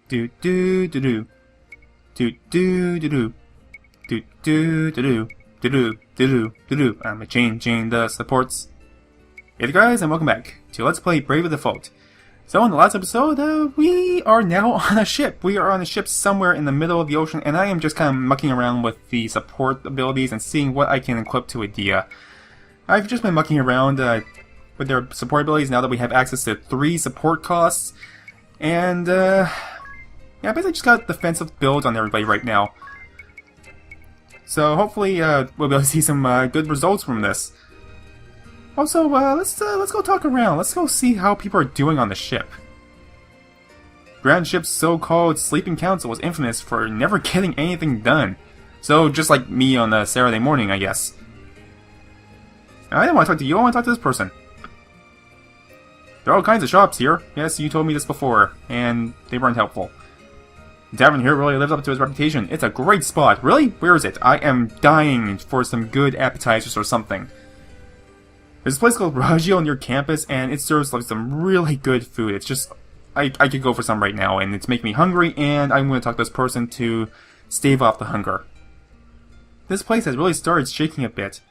Do do do do. Do do do do. Do do do do. Do do do do do. I'm changing the supports. Hey guys, and welcome back to Let's Play Brave Default. So in the last episode, we are now on a ship. We are on a ship somewhere in the middle of the ocean, and I am just kind of mucking around with the support abilities and seeing what I can equip to Idea. I've just been mucking around with their support abilities now that we have access to 3 support costs. And, yeah, I basically just got defensive builds on everybody right now. So hopefully we'll be able to see some good results from this. Also, let's go talk around. Let's go see how people are doing on the ship. Grand Ship's so-called sleeping council was infamous for never getting anything done. So, just like me on a Saturday morning, I guess. I don't want to talk to you, I want to talk to this person. There are all kinds of shops here. Yes, you told me this before, and they weren't helpful. The tavern here really lives up to its reputation. It's a great spot. Really? Where is it? I am dying for some good appetizers or something. There's a place called Raggio near campus, and it serves like some really good food. It's just, I could go for some right now, and it's making me hungry, and I'm going to talk to this person to stave off the hunger. This place has really started shaking a bit.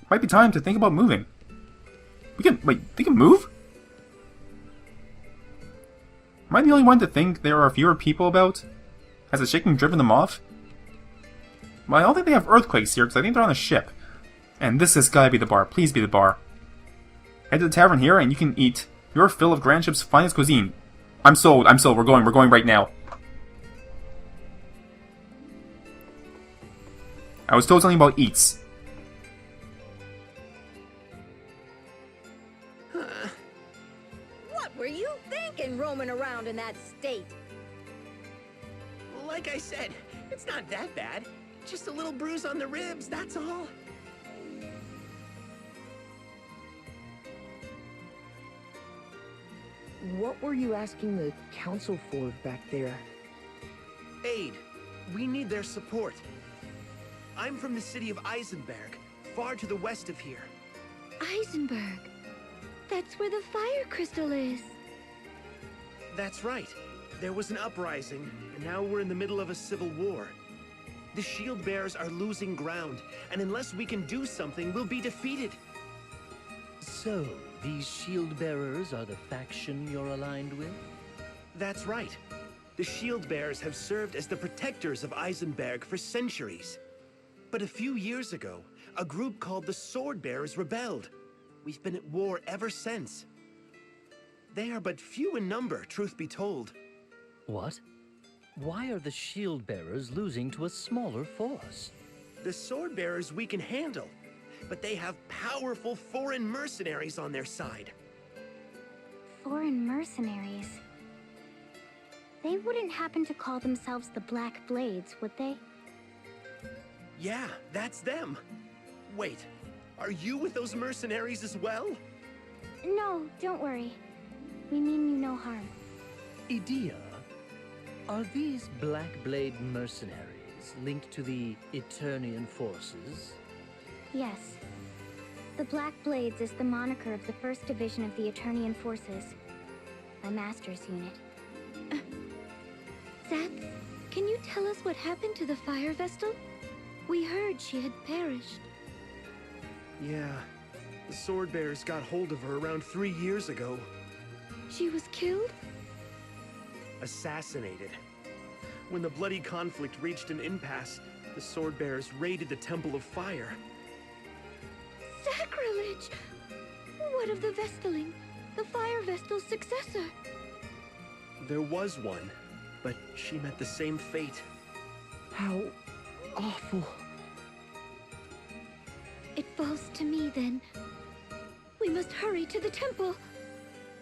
Might be time to think about moving. They can move? Am I the only one to think there are fewer people about? Has the shaking driven them off? Well, I don't think they have earthquakes here, because I think they're on a ship. And this has gotta be the bar. Please be the bar. Head to the tavern here, and you can eat your fill of Grand Ship's finest cuisine. I'm sold. We're going right now. I was told something about eats. What were you thinking roaming around in that state? Like I said, it's not that bad. Just a little bruise on the ribs, that's all. What were you asking the council for back there? Aid. We need their support. I'm from the city of Eisenberg, far to the west of here. Eisenberg. That's where the fire crystal is. That's right. There was an uprising, and now we're in the middle of a civil war. The shield bearers are losing ground, and unless we can do something, we'll be defeated. So, these shield bearers are the faction you're aligned with? That's right. The shield bearers have served as the protectors of Eisenberg for centuries. But a few years ago, a group called the Sword Bearers rebelled. We've been at war ever since. They are but few in number, truth be told. What? Why are the shield bearers losing to a smaller force? The Sword Bearers we can handle, but they have powerful foreign mercenaries on their side. Foreign mercenaries. They wouldn't happen to call themselves the Black Blades, would they? Yeah, that's them. Wait, are you with those mercenaries as well? No, don't worry. We mean you no harm. Idea, are these Black Blade mercenaries linked to the Eternian forces? Yes. The Black Blades is the moniker of the 1st Division of the Eternian Forces. My master's unit. Zeth, can you tell us what happened to the Fire Vestal? We heard she had perished. Yeah, the Sword Bearers got hold of her around 3 years ago. She was killed? Assassinated. When the bloody conflict reached an impasse, the Sword Bearers raided the Temple of Fire. Sacrilege! What of the Vestaling, the Fire Vestal's successor? There was one, but she met the same fate. How awful. It falls to me, then. We must hurry to the temple.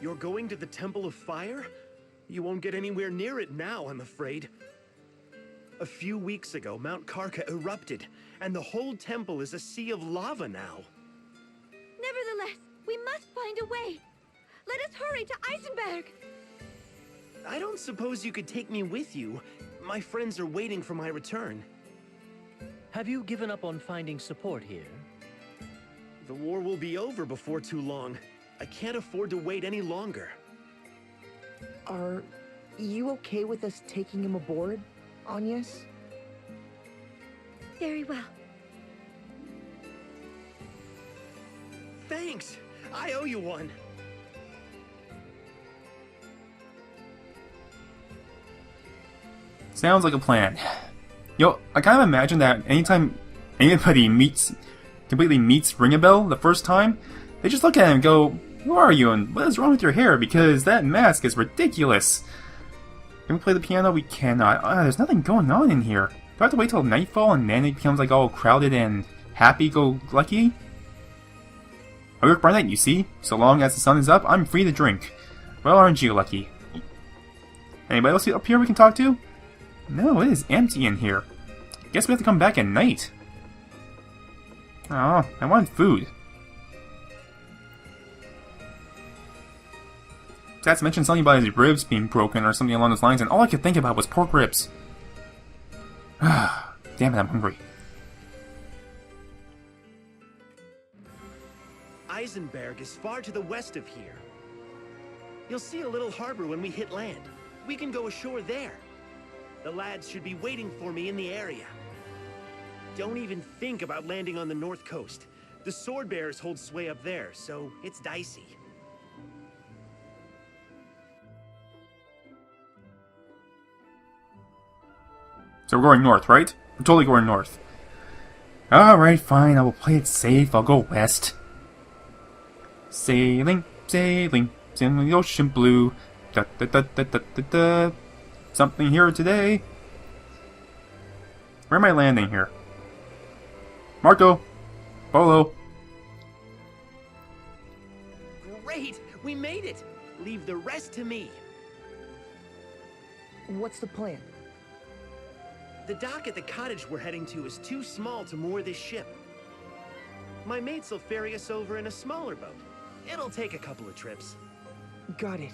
You're going to the Temple of Fire? You won't get anywhere near it now, I'm afraid. A few weeks ago, Mount Karka erupted, and the whole temple is a sea of lava now. Nevertheless, we must find a way. Let us hurry to Eisenberg. I don't suppose you could take me with you. My friends are waiting for my return. Have you given up on finding support here? The war will be over before too long. I can't afford to wait any longer. Are You okay with us taking him aboard, Agnès? Very well. Thanks! I owe you one. Sounds like a plan. Yo, I kind of imagine that anytime anybody completely meets Ringabel the first time, they just look at him and go, "Who are you and what is wrong with your hair? Because that mask is ridiculous." Can we play the piano? We cannot. There's nothing going on in here. Do I have to wait till nightfall and then it becomes like all crowded and happy-go-lucky? I work by night, you see. So long as the sun is up, I'm free to drink. Well, aren't you lucky? Anybody else up here we can talk to? No, it is empty in here. Guess we have to come back at night. Oh, I want food. Sats mentioned something about his ribs being broken or something along those lines, and all I could think about was pork ribs. Damn it, I'm hungry. Eisenberg is far to the west of here. You'll see a little harbor when we hit land. We can go ashore there. The lads should be waiting for me in the area. Don't even think about landing on the north coast. The sword bearers hold sway up there, so it's dicey. So we're going north, right? We're totally going north. Alright, fine, I will play it safe. I'll go west. Sailing, sailing, sailing the ocean blue. Da da da da da da da. Something here today. Where am I landing here? Marco! Polo! Great! We made it! Leave the rest to me. What's the plan? The dock at the cottage we're heading to is too small to moor this ship. My mates will ferry us over in a smaller boat. It'll take a couple of trips. Got it.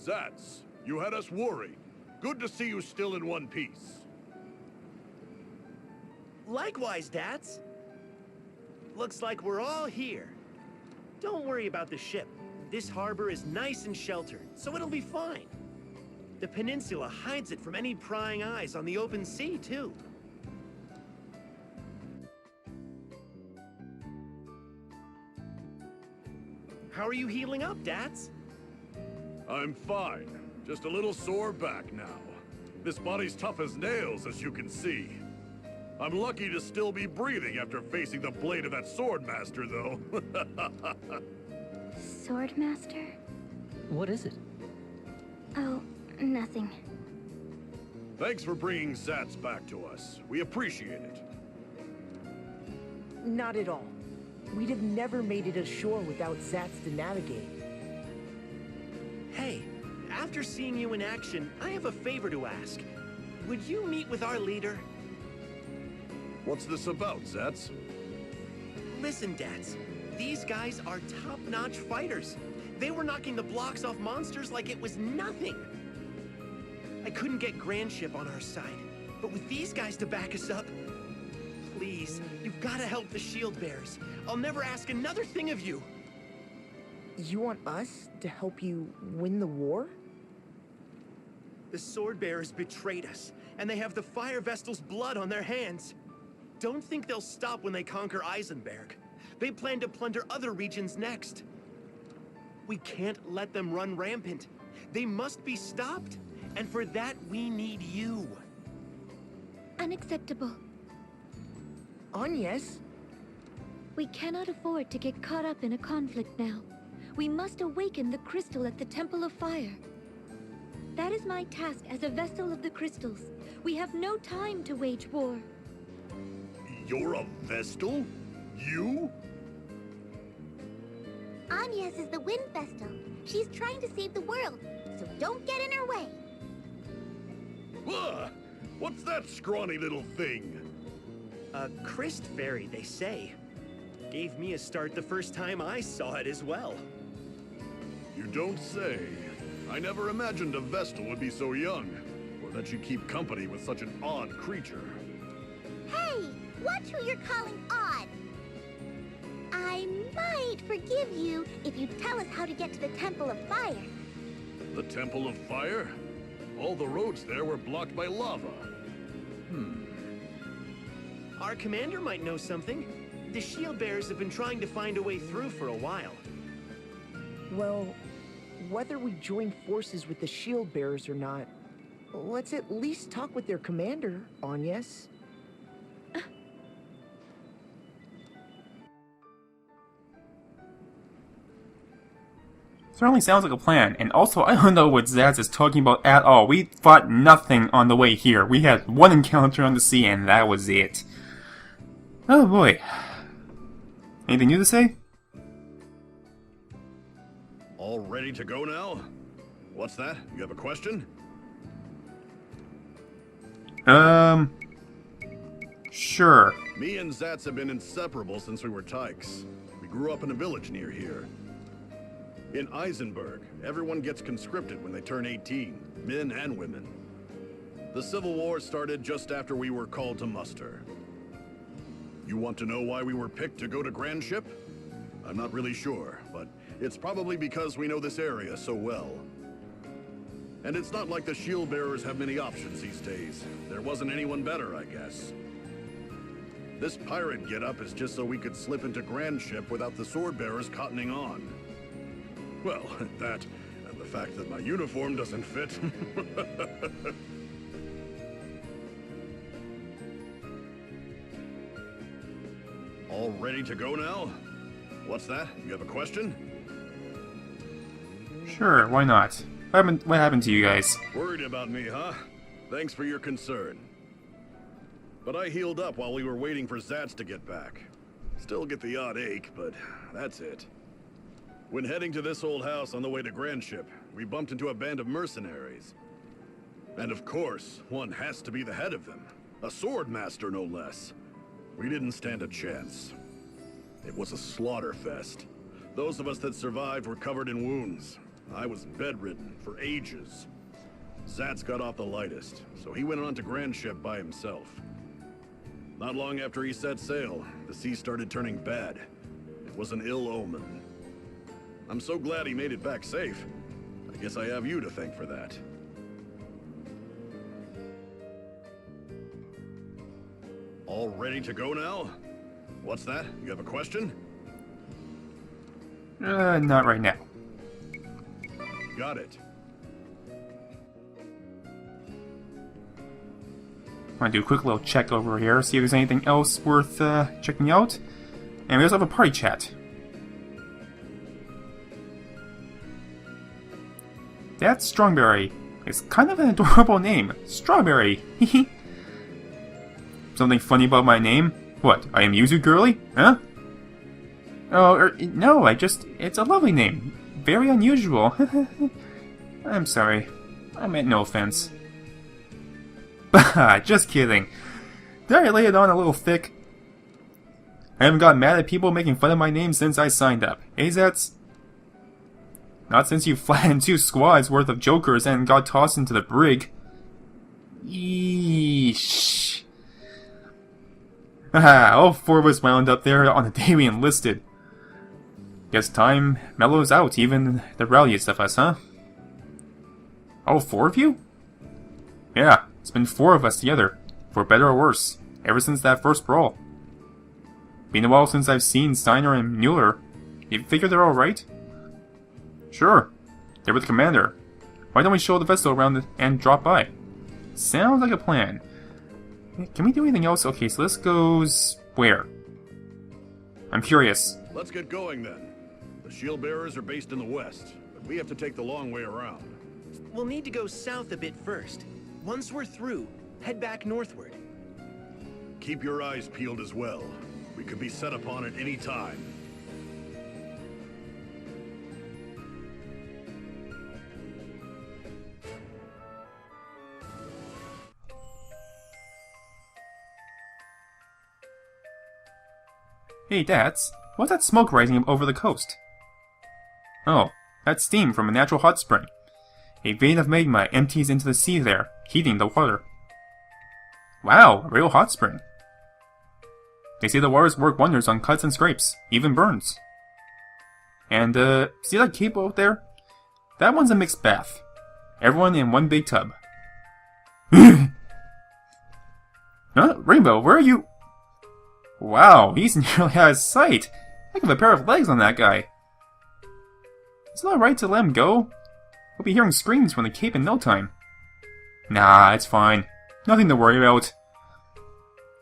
Zats, you had us worried. Good to see you still in one piece. Likewise, Dats. Looks like we're all here. Don't worry about the ship. This harbor is nice and sheltered, so it'll be fine. The peninsula hides it from any prying eyes on the open sea, too. How are you healing up, Dats? I'm fine. Just a little sore back now. This body's tough as nails, as you can see. I'm lucky to still be breathing after facing the blade of that swordmaster, though. Swordmaster? What is it? Oh, nothing. Thanks for bringing Zats back to us. We appreciate it. Not at all. We'd have never made it ashore without Zats to navigate. Hey, after seeing you in action, I have a favor to ask. Would you meet with our leader? What's this about, Zats? Listen, Dats. These guys are top-notch fighters. They were knocking the blocks off monsters like it was nothing. I couldn't get Grandship on our side, but with these guys to back us up, please, you've got to help the shield bearers. I'll never ask another thing of you. You want us to help you win the war? The sword bearers betrayed us, and they have the fire vestal's blood on their hands. Don't think they'll stop when they conquer Eisenberg. They plan to plunder other regions next. We can't let them run rampant. They must be stopped, and for that we need you. Unacceptable. Agnès? We cannot afford to get caught up in a conflict now. We must awaken the crystal at the Temple of Fire. That is my task as a Vestal of the Crystals. We have no time to wage war. You're a Vestal? You? Agnès is the Wind Vestal. She's trying to save the world, so don't get in her way. Ugh! What's that scrawny little thing? A Christ fairy, they say. Gave me a start the first time I saw it as well. You don't say. I never imagined a Vestal would be so young, or that she'd keep company with such an odd creature. Hey, watch who you're calling odd. I might forgive you if you tell us how to get to the Temple of Fire. The Temple of Fire? All the roads there were blocked by lava. Our commander might know something. The shield bearers have been trying to find a way through for a while. Well, whether we join forces with the shield bearers or not, let's at least talk with their commander, Agnès. Certainly sounds like a plan, and also I don't know what Zaz is talking about at all. We fought nothing on the way here. We had one encounter on the sea, and that was it. Oh boy. Anything new to say? All ready to go now? What's that? You have a question? Sure. Me and Zatz have been inseparable since we were tykes. We grew up in a village near here. In Eisenberg, everyone gets conscripted when they turn 18, men and women. The Civil War started just after we were called to muster. You want to know why we were picked to go to Grand Ship? I'm not really sure, but it's probably because we know this area so well. And it's not like the shield bearers have many options these days. There wasn't anyone better, I guess. This pirate getup is just so we could slip into Grand Ship without the sword bearers cottoning on. Well, that, and the fact that my uniform doesn't fit. All ready to go now? What's that? You have a question? Sure, why not? What happened to you guys? Worried about me, huh? Thanks for your concern. But I healed up while we were waiting for Zatz to get back. Still get the odd ache, but that's it. When heading to this old house on the way to Grand Ship, we bumped into a band of mercenaries. And of course, one has to be the head of them. A sword master, no less. We didn't stand a chance. It was a slaughter fest. Those of us that survived were covered in wounds. I was bedridden for ages. Zatz got off the lightest, so he went on to Grand Ship by himself. Not long after he set sail, the sea started turning bad. It was an ill omen. I'm so glad he made it back safe. I guess I have you to thank for that. All ready to go now? What's that? You have a question? Not right now. Got it. I'm gonna do a quick little check over here, see if there's anything else worth checking out. And we also have a party chat. That's Strawberry. It's kind of an adorable name. Strawberry. Something funny about my name? What, I amuse you, girly? Huh? Oh, no, it's a lovely name. Very unusual. I'm sorry. I meant no offense. Just kidding. Did I lay it on a little thick? I haven't gotten mad at people making fun of my name since I signed up. Hey, Zats? Not since you flattened 2 squads worth of jokers and got tossed into the brig. Yeesh. All 4 of us wound up there on the day we enlisted. Guess time mellows out even the rowdiest of us, huh? All 4 of you? Yeah, it's been 4 of us together, for better or worse, ever since that first brawl. Been a while since I've seen Steiner and Mueller. You figure they're alright? Sure, they're with the commander. Why don't we show the vessel around and drop by? Sounds like a plan. Can we do anything else? Okay, so this goes... where? I'm curious. Let's get going then. The shield bearers are based in the west, but we have to take the long way around. We'll need to go south a bit first. Once we're through, head back northward. Keep your eyes peeled as well. We could be set upon at any time. Hey, Dats, what's that smoke rising up over the coast? Oh, that's steam from a natural hot spring. A vein of magma empties into the sea there, heating the water. Wow, a real hot spring. They say the waters work wonders on cuts and scrapes, even burns. And, see that cape out there? That one's a mixed bath. Everyone in one big tub. Huh? Rainbow, where are you? Wow, he's nearly out of sight. Heck of a pair of legs on that guy. Is it alright to let him go? We'll be hearing screams from the cape in no time. Nah, it's fine. Nothing to worry about.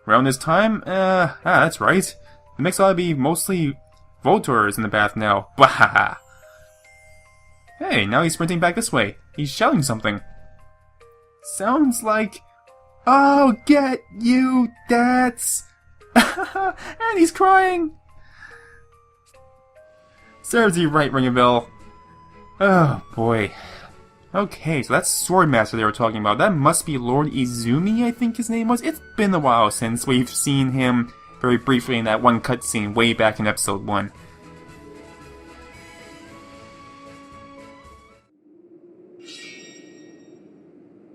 Around this time, that's right. The mix ought to be mostly Voltors in the bath now. Bwahaha! Hey, now he's sprinting back this way. He's shouting something. Sounds like... Oh, get you, Dats! And he's crying! Serves you right, ring a bell. Oh, boy. Okay, so that's Swordmaster they were talking about. That must be Lord Izumi, I think his name was. It's been a while since we've seen him very briefly in that one cutscene way back in episode 1.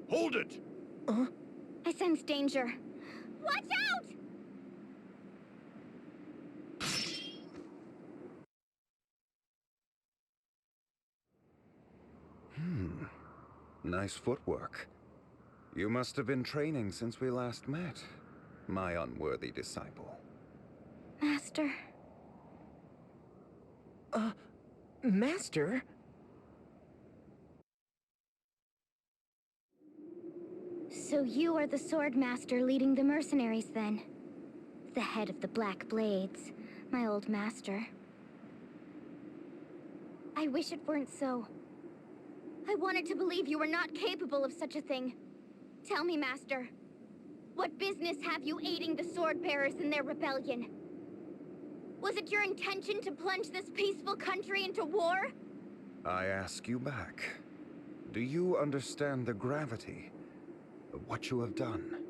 Hold it! I sense danger. Watch out! Nice footwork. You must have been training since we last met, my unworthy disciple. Master. Master? So you are the sword master leading the mercenaries then? The head of the Black Blades, my old master. I wish it weren't so. I wanted to believe you were not capable of such a thing. Tell me, Master, what business have you aiding the sword bearers in their rebellion? Was it your intention to plunge this peaceful country into war? I ask you back. Do you understand the gravity of what you have done?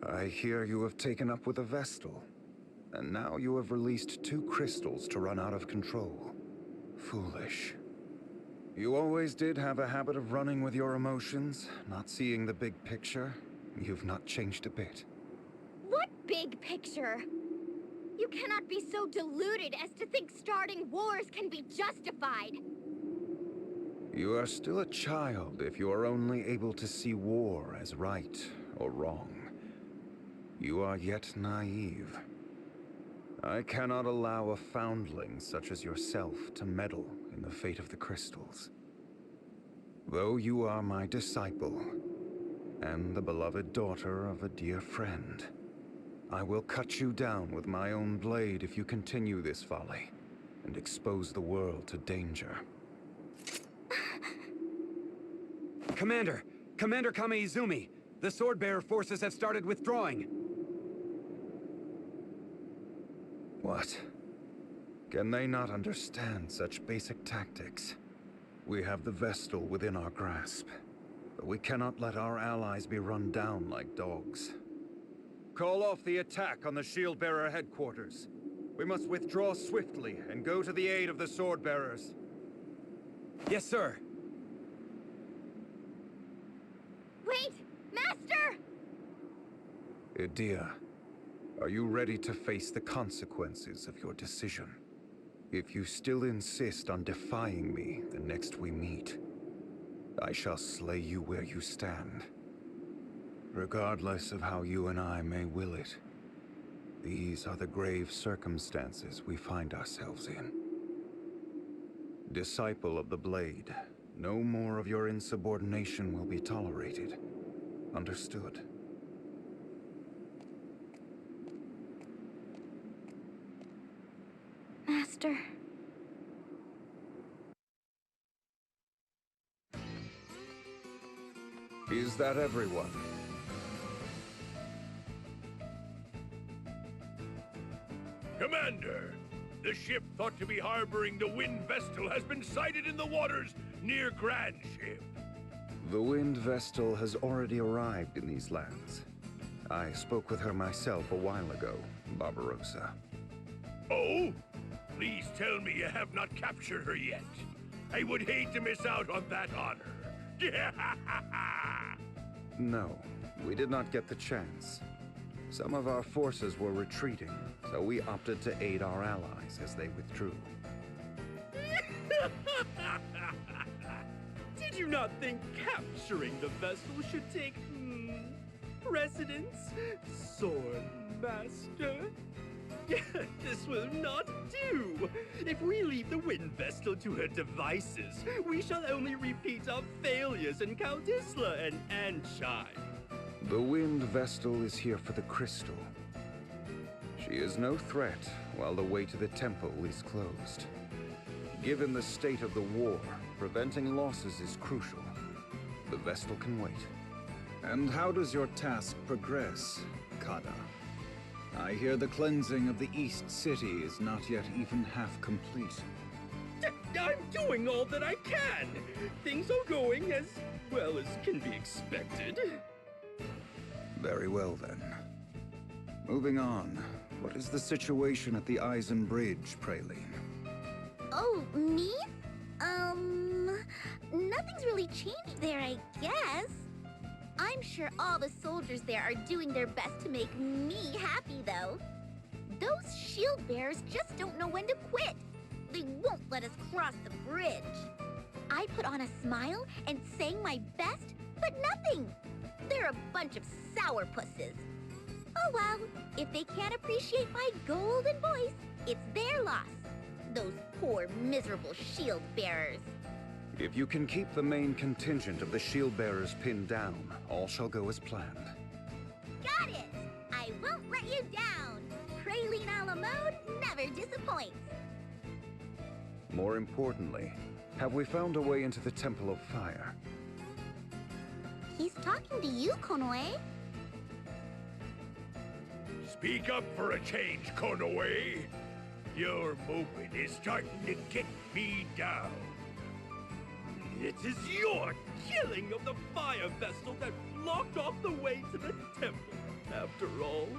I hear you have taken up with a Vestal, and now you have released 2 crystals to run out of control. Foolish. You always did have a habit of running with your emotions, not seeing the big picture. You've not changed a bit. What big picture? You cannot be so deluded as to think starting wars can be justified. You are still a child if you are only able to see war as right or wrong. You are yet naive. I cannot allow a foundling such as yourself to meddle in the fate of the crystals. Though you are my disciple, and the beloved daughter of a dear friend, I will cut you down with my own blade if you continue this folly, and expose the world to danger. Commander! Commander Kame-Izumi! The sword-bearer forces have started withdrawing. What? Can they not understand such basic tactics? We have the Vestal within our grasp, but we cannot let our allies be run down like dogs. Call off the attack on the shield-bearer headquarters. We must withdraw swiftly and go to the aid of the sword-bearers. Yes, sir. Wait! Master! Idia, are you ready to face the consequences of your decision? If you still insist on defying me the next we meet, I shall slay you where you stand. Regardless of how you and I may will it, these are the grave circumstances we find ourselves in. Disciple of the Blade, no more of your insubordination will be tolerated. Understood? Master. Is that everyone? Commander! The ship thought to be harboring the Wind Vestal has been sighted in the waters near Grand Ship. The Wind Vestal has already arrived in these lands. I spoke with her myself a while ago, Barbarossa. Oh? Please tell me you have not captured her yet. I would hate to miss out on that honor. No, we did not get the chance. Some of our forces were retreating, so we opted to aid our allies as they withdrew. Did you not think capturing the vessel should take, precedence? Sword Master? This will not do! If we leave the Wind Vestal to her devices, we shall only repeat our failures in Count Isla and Anshine. The Wind Vestal is here for the crystal. She is no threat while the way to the temple is closed. Given the state of the war, preventing losses is crucial. The Vestal can wait. And how does your task progress, Kada? I hear the cleansing of the East City is not yet even half complete. I'm doing all that I can! Things are going as well as can be expected. Very well then. Moving on, what is the situation at the Eisenberg Bridge, Praline? Oh, me? Nothing's really changed there, I guess. I'm sure all the soldiers there are doing their best to make me happy, though. Those shield bearers just don't know when to quit. They won't let us cross the bridge. I put on a smile and sang my best, but nothing. They're a bunch of sourpusses. Oh well, if they can't appreciate my golden voice, it's their loss. Those poor, miserable shield bearers. If you can keep the main contingent of the shield bearers pinned down, all shall go as planned. Got it! I won't let you down. Praline a la mode never disappoints. More importantly, have we found a way into the Temple of Fire? He's talking to you, Konoe. Speak up for a change, Konoe. Your moping is starting to get me down. It is your killing of the fire vessel that blocked off the way to the temple, after all.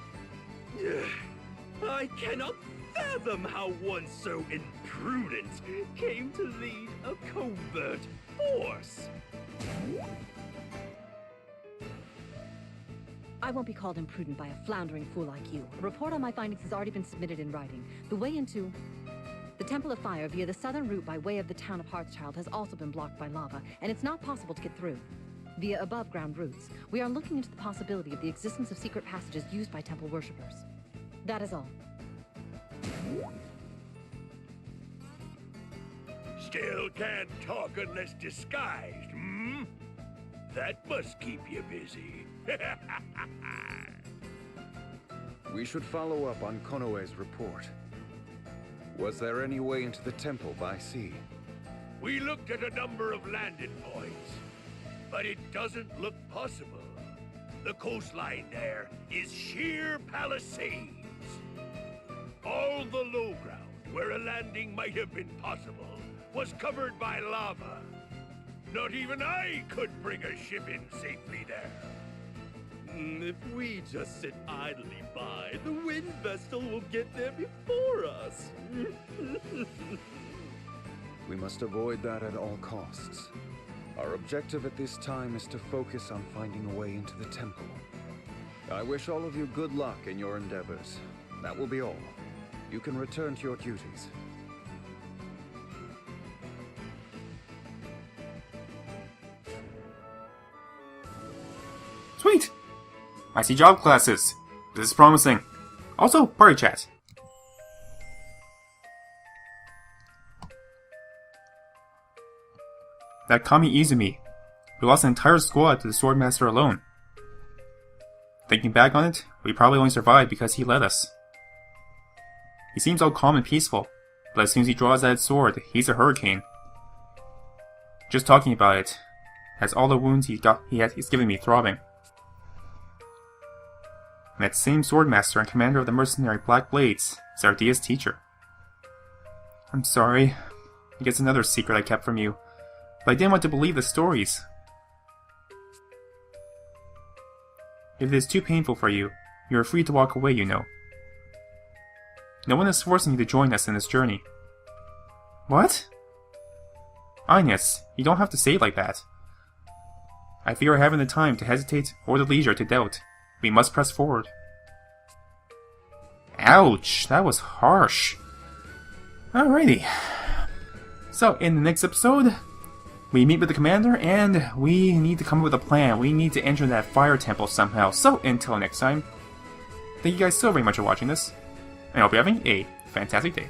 I cannot fathom how one so imprudent came to lead a covert force. I won't be called imprudent by a floundering fool like you. A report on my findings has already been submitted in writing. The way into the Temple of Fire via the southern route by way of the town of Hearthchild has also been blocked by lava, and it's not possible to get through. Via above-ground routes, we are looking into the possibility of the existence of secret passages used by temple worshippers. That is all. Still can't talk unless disguised, hmm? That must keep you busy. We should follow up on Konoe's report. Was there any way into the temple by sea? We looked at a number of landing points, but it doesn't look possible. The coastline there is sheer palisades. All the low ground where a landing might have been possible was covered by lava. Not even I could bring a ship in safely there. If we just sit idly by, the Wind Vestal will get there before us. We must avoid that at all costs. Our objective at this time is to focus on finding a way into the temple. I wish all of you good luck in your endeavors. That will be all. You can return to your duties. Sweet! I see job classes. This is promising. Also, party chat. That Kami Izumi. We lost an entire squad to the Swordmaster alone. Thinking back on it, we probably only survived because he led us. He seems all calm and peaceful, but as soon as he draws that sword, he's a hurricane. Just talking about it has all the wounds he's given me throbbing. And that same Swordmaster and commander of the mercenary Black Blades is Ardia's teacher. I'm sorry. I guess another secret I kept from you, but I didn't want to believe the stories. If it is too painful for you, you are free to walk away, you know. No one is forcing you to join us in this journey. What? Agnès, you don't have to say it like that. I fear having the time to hesitate or the leisure to doubt. We must press forward. Ouch, that was harsh. Alrighty. So, in the next episode, we meet with the commander and we need to come up with a plan. We need to enter that fire temple somehow. So, until next time, thank you guys so very much for watching this, and I hope you're having a fantastic day.